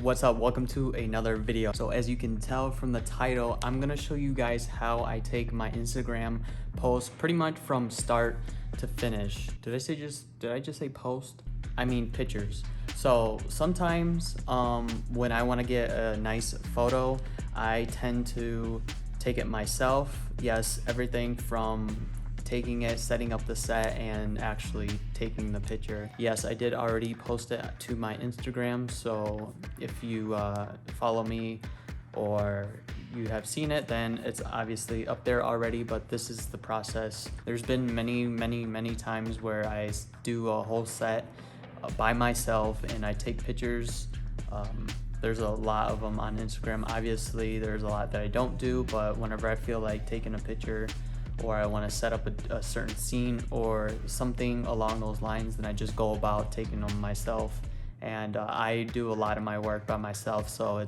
What's up? Welcome to another video. So as you can tell from the title, I'm gonna show you guys how I take my Instagram post pretty much from start to finish. Did I just say post? I mean pictures. So sometimes when I want to get a nice photo, I tend to take it myself. Yes, everything from taking it, setting up the set, and actually taking the picture. Yes, I did already post it to my Instagram, so if you follow me or you have seen it, then it's obviously up there already, but this is the process. There's been many times where I do a whole set by myself and I take pictures. There's a lot of them on Instagram. Obviously, there's a lot that I don't do, but whenever I feel like taking a picture or I want to set up a certain scene or something along those lines, then I just go about taking them myself. And I do a lot of my work by myself, so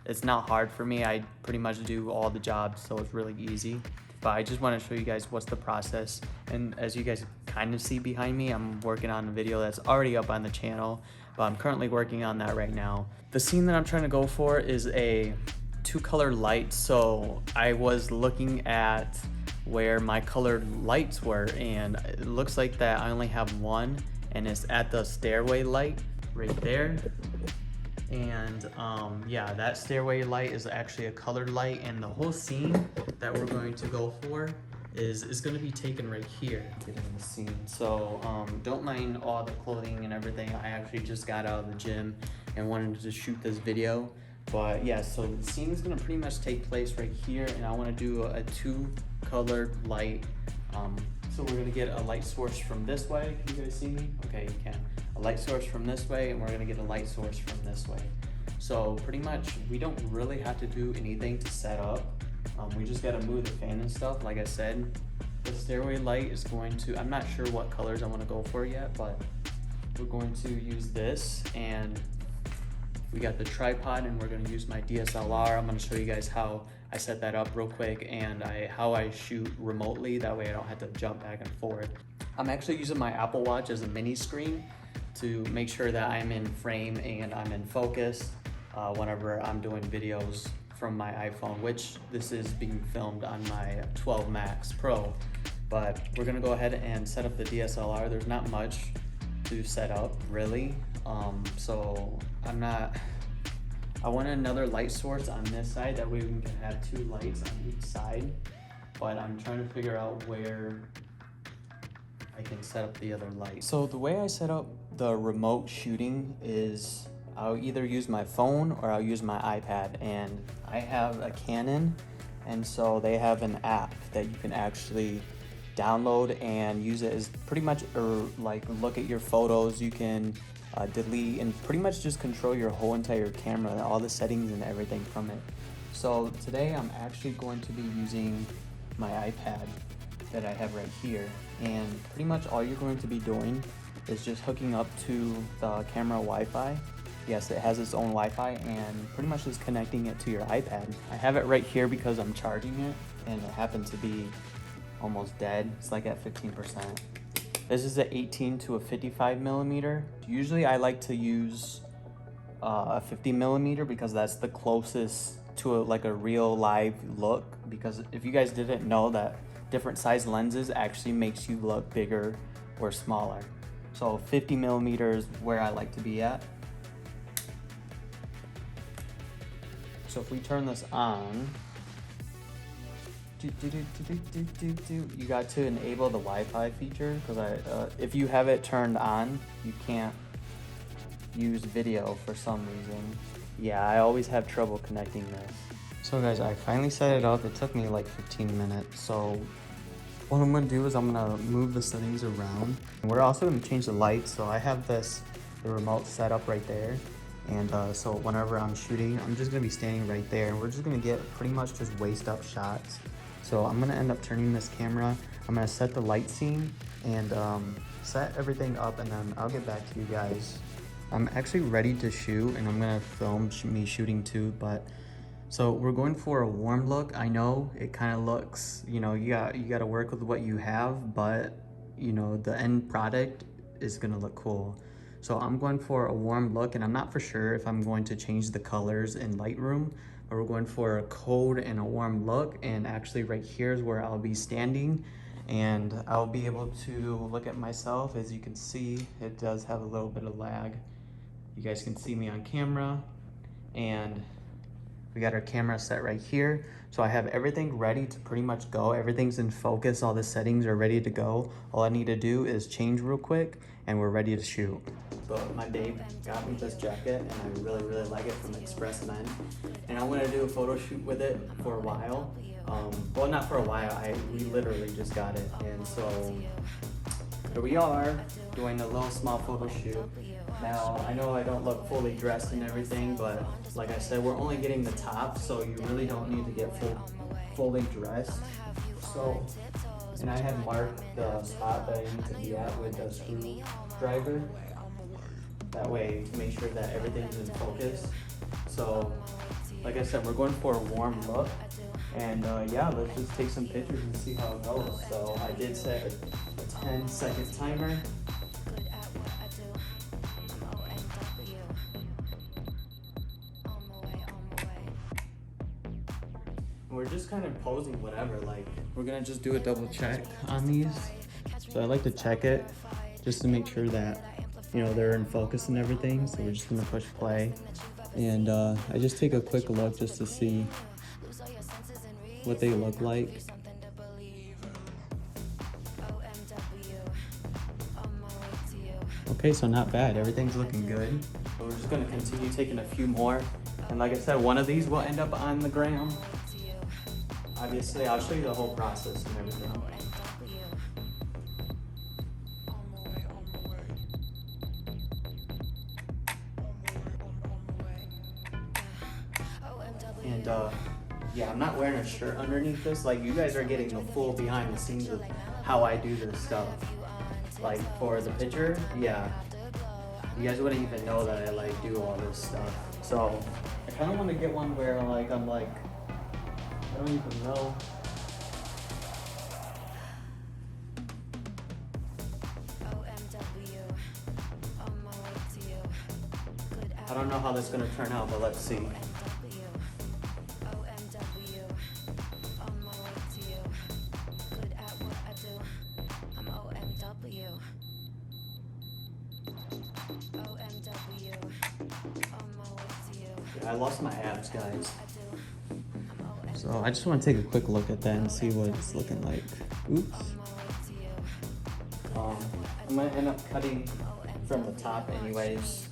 it's not hard for me. I pretty much do all the jobs, so it's really easy. But I just want to show you guys what's the process. And as you guys kind of see behind me, I'm working on a video that's already up on the channel, but I'm currently working on that right now. The scene that I'm trying to go for is a 2-color light. So I was looking at where my colored lights were, and it looks like that I only have one, and it's at the stairway light right there. And yeah, that stairway light is actually a colored light, and the whole scene that we're going to go for is going to be taken right here. Get in the scene. So don't mind all the clothing and everything. I actually just got out of the gym and wanted to shoot this video. But yeah, so the scene is going to pretty much take place right here, and I want to do a 2-colored light. So we're going to get a light source from this way. Can you guys see me? Okay, you can. A light source from this way, and we're going to get a light source from this way. So pretty much we don't really have to do anything to set up. We just got to move the fan and stuff. Like I said, the stairway light is going to, I'm not sure what colors I want to go for yet, but we're going to use this, and we got the tripod, and we're going to use my DSLR. I'm going to show you guys how I set that up real quick, and how I shoot remotely. That way I don't have to jump back and forth. I'm actually using my Apple Watch as a mini screen to make sure that I'm in frame and I'm in focus whenever I'm doing videos from my iPhone, which this is being filmed on my 12 Max Pro. But we're going to go ahead and set up the DSLR. There's not much to set up really. So I want another light source on this side, that way we can have 2 lights on each side, but I'm trying to figure out where I can set up the other light. So the way I set up the remote shooting is I'll either use my phone or I'll use my iPad, and I have a Canon, and so they have an app that you can actually download and use it as pretty much like look at your photos. You can delete and pretty much just control your whole entire camera, all the settings and everything from it. So today I'm actually going to be using my iPad that I have right here, and pretty much all you're going to be doing is just hooking up to the camera Wi-Fi. Yes, it has its own Wi-Fi, and pretty much just connecting it to your iPad. I have it right here because I'm charging it, and it happened to be almost dead. It's like at 15%. This is an 18 to a 55 millimeter. Usually I like to use a 50 millimeter because that's the closest to like a real live look. Because if you guys didn't know, that different size lenses actually makes you look bigger or smaller. So 50 millimeters where I like to be at. So if we turn this on, you got to enable the Wi-Fi feature, because if you have it turned on, you can't use video for some reason. Yeah, I always have trouble connecting this. So guys, I finally set it up. It took me like 15 minutes. So what I'm gonna do is I'm gonna move the settings around. And we're also gonna change the light. So I have the remote set up right there. And so whenever I'm shooting, I'm just gonna be standing right there, and we're just gonna get pretty much just waist up shots. So I'm gonna end up turning this camera. I'm gonna set the light scene and set everything up, and then I'll get back to you guys. I'm actually ready to shoot, and I'm gonna film me shooting too, but so we're going for a warm look. I know it kind of looks, you know, you got to work with what you have, but you know, the end product is gonna look cool. So I'm going for a warm look, and I'm not for sure if I'm going to change the colors in Lightroom, but we're going for a cold and a warm look. And actually right here is where I'll be standing, and I'll be able to look at myself. As you can see, it does have a little bit of lag. You guys can see me on camera, and we got our camera set right here. So I have everything ready to pretty much go. Everything's in focus. All the settings are ready to go. All I need to do is change real quick and we're ready to shoot. So my babe got me this jacket and I really, really like it from Express Men. And I'm gonna do a photo shoot with it for a while. Well, not for a while, we literally just got it. And so here we are doing a little small photo shoot. Now, I know I don't look fully dressed and everything, but like I said, we're only getting the top, so you really don't need to get fully dressed. So, and I had marked the spot that I need to be at with a screwdriver. That way, to make sure that everything's in focus. So, like I said, we're going for a warm look. And yeah, let's just take some pictures and see how it goes. So I did set a 10-second timer. We're just kind of posing whatever, like we're gonna just do a double check on these. So I like to check it just to make sure that, you know, they're in focus and everything. So we're just gonna push play. And I just take a quick look just to see what they look like. Okay, so not bad, everything's looking good. So we're just gonna continue taking a few more. And like I said, one of these will end up on the gram. Obviously, I'll show you the whole process and everything. And yeah, I'm not wearing a shirt underneath this. Like, you guys are getting the full behind the scenes of how I do this stuff. Like, for the picture, yeah, you guys wouldn't even know that I like do all this stuff. So I kind of want to get one where like I'm like, I don't even know. I don't know how this is going to turn out, but let's see. I lost my abs, guys. So I just want to take a quick look at that and see what it's looking like. Oops. I'm gonna end up cutting from the top anyways.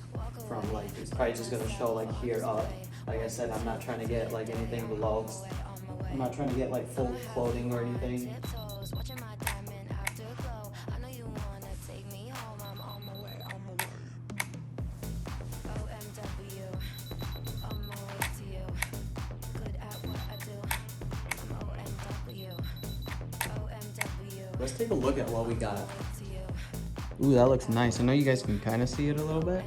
From like, it's probably just gonna show like here up. Like I said, I'm not trying to get like anything below. I'm not trying to get like full clothing or anything. Let's take a look at what we got. Ooh, that looks nice. I know you guys can kind of see it a little bit.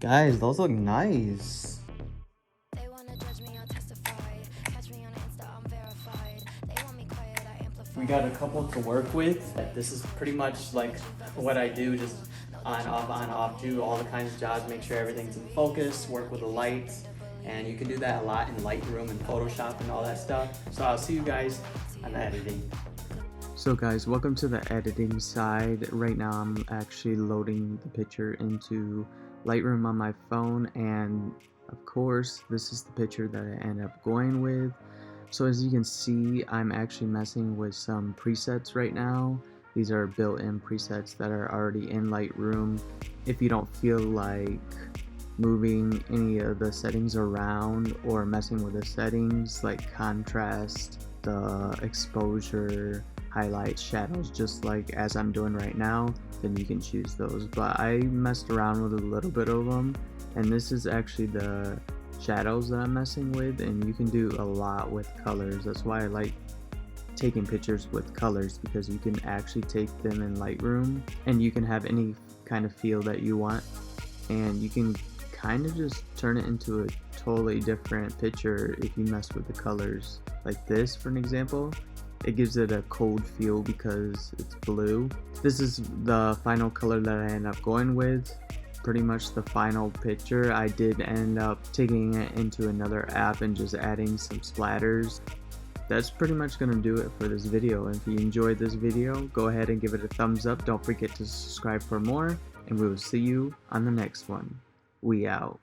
Guys, those look nice. We got a couple to work with. This is pretty much like what I do, just on, off, do all the kinds of jobs, make sure everything's in focus, work with the lights. And you can do that a lot in Lightroom and Photoshop and all that stuff. So I'll see you guys on editing. So guys, welcome to the editing side. Right now I'm actually loading the picture into Lightroom on my phone, and of course this is the picture that I end up going with. So as you can see, I'm actually messing with some presets right now. These are built-in presets that are already in Lightroom. If you don't feel like moving any of the settings around or messing with the settings like contrast, the exposure, highlights, shadows, just like as I'm doing right now, then you can choose those. But I messed around with a little bit of them, and this is actually the shadows that I'm messing with, and you can do a lot with colors. That's why I like taking pictures with colors, because you can actually take them in Lightroom and you can have any kind of feel that you want, and you can kind of just turn it into a totally different picture if you mess with the colors. Like this, for an example, It gives it a cold feel because it's blue. This is the final color that I end up going with. Pretty much the final picture. I did end up taking it into another app and just adding some splatters. That's pretty much gonna do it for this video. If you enjoyed this video, go ahead and give it a thumbs up. Don't forget to subscribe for more, and we will see you on the next one. We out.